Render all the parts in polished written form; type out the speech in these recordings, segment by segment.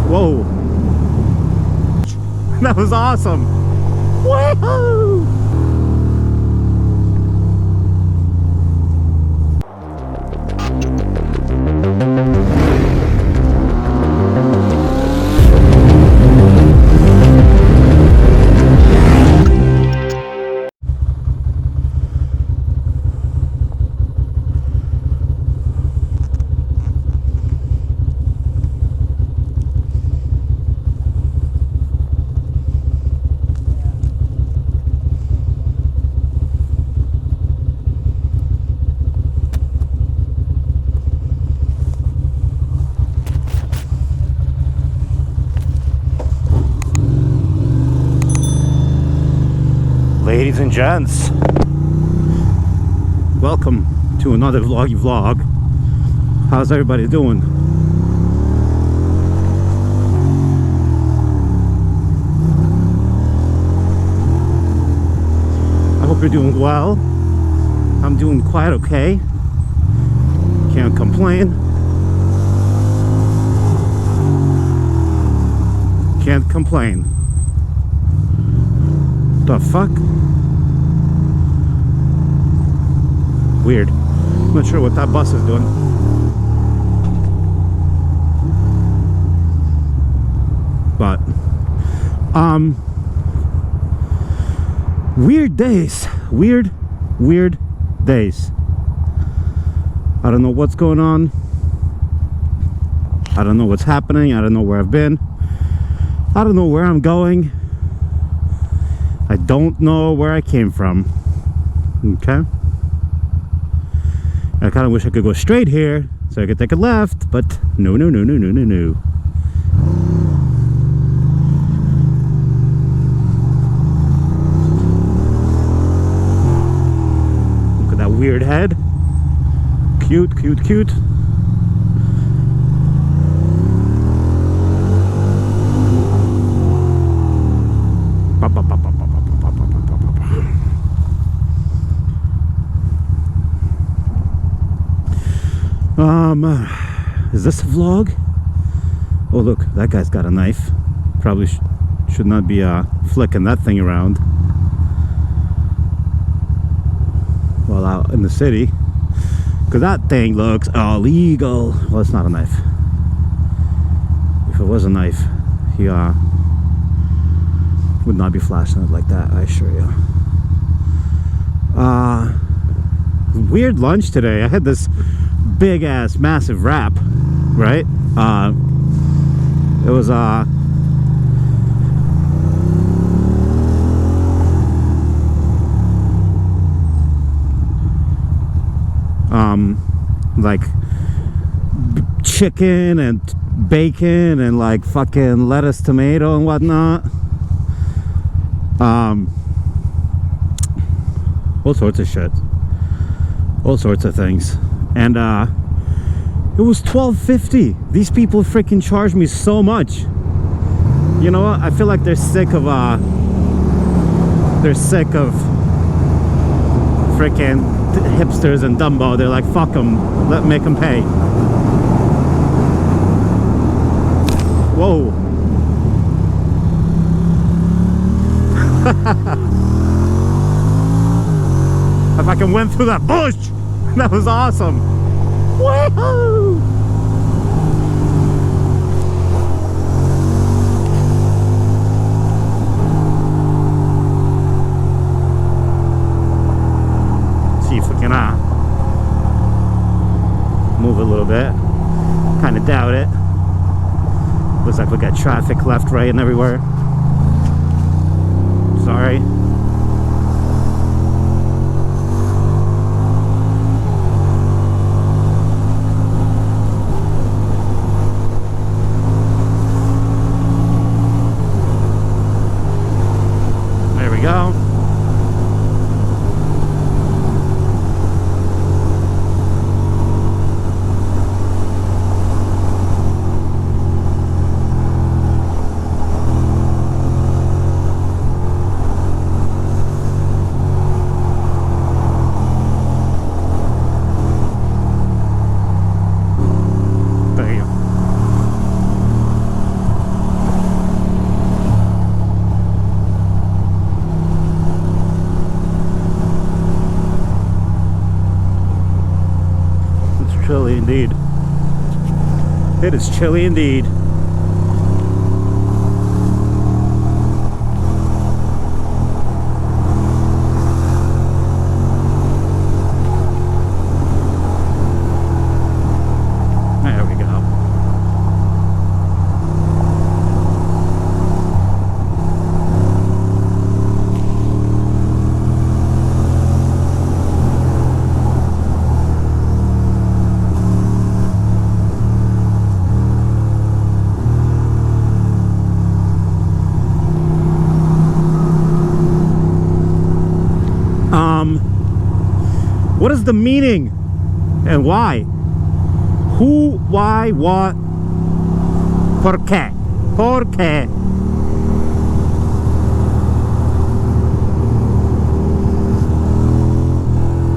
Whoa. That was awesome. Woohoo! Ladies and gents, welcome to another vloggy vlog. How's everybody doing? I hope you're doing well. I'm doing quite okay. Can't complain. Can't complain. The fuck? Weird. I'm not sure what that bus is doing. But weird days. Weird days. I don't know what's going on. I don't know what's happening. I don't know where I've been. I don't know where I'm going. I don't know where I came from. Okay? I kind of wish I could go straight here so I could take a left, but no. Look at that weird head. Cute. Is this a vlog? Oh look, that guy's got a knife. Probably should not be flicking that thing around while out in the city, because that thing looks illegal. Well, it's not a knife. If it was a knife, he would not be flashing it like that, I assure you. Weird lunch today. I had this big ass massive wrap, right? It was like chicken and bacon and like fucking lettuce, tomato and whatnot. All sorts of shit, all sorts of things. And it was $12.50. These people freaking charged me so much. You know what? I feel like they're sick of freaking hipsters and Dumbo. They're like, fuck them, make them pay. Whoa. I fucking went through that bush. That was awesome. Woohoo! See if we can move a little bit. Kind of doubt it. Looks like we got traffic left, right, and everywhere. Sorry. Go. indeed. It is chilly indeed. There we go. What is the meaning and why? Who, why, what, por qué? Por qué?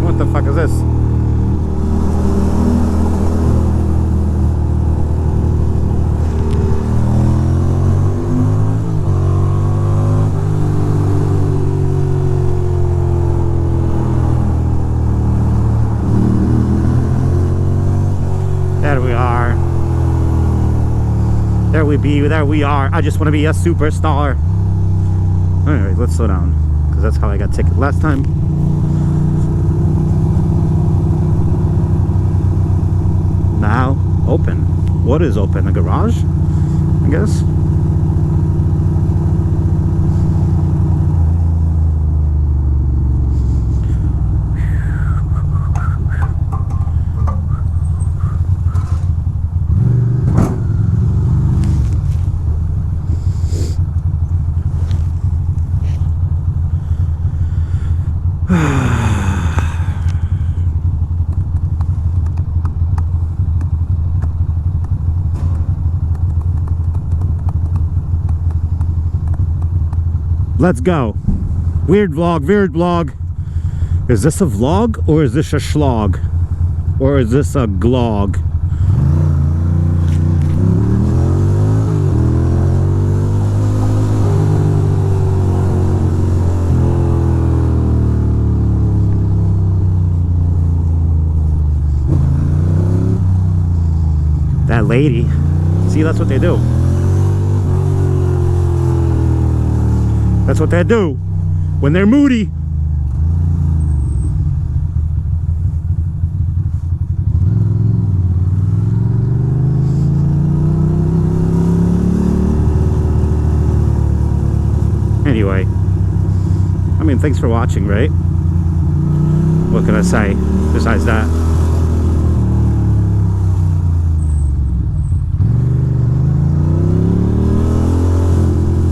What the fuck is this? There we are. I just want to be a superstar. Anyway, let's slow down, because that's how I got ticket last time. Now open. What is open? The garage, I guess. Let's go. Weird vlog, weird vlog. Is this a vlog or is this a schlog? Or is this a glog? That lady. See, that's what they do. That's what they do when they're moody. Anyway, I mean, thanks for watching, right? What can I say besides that?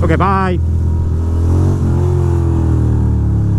Okay, bye.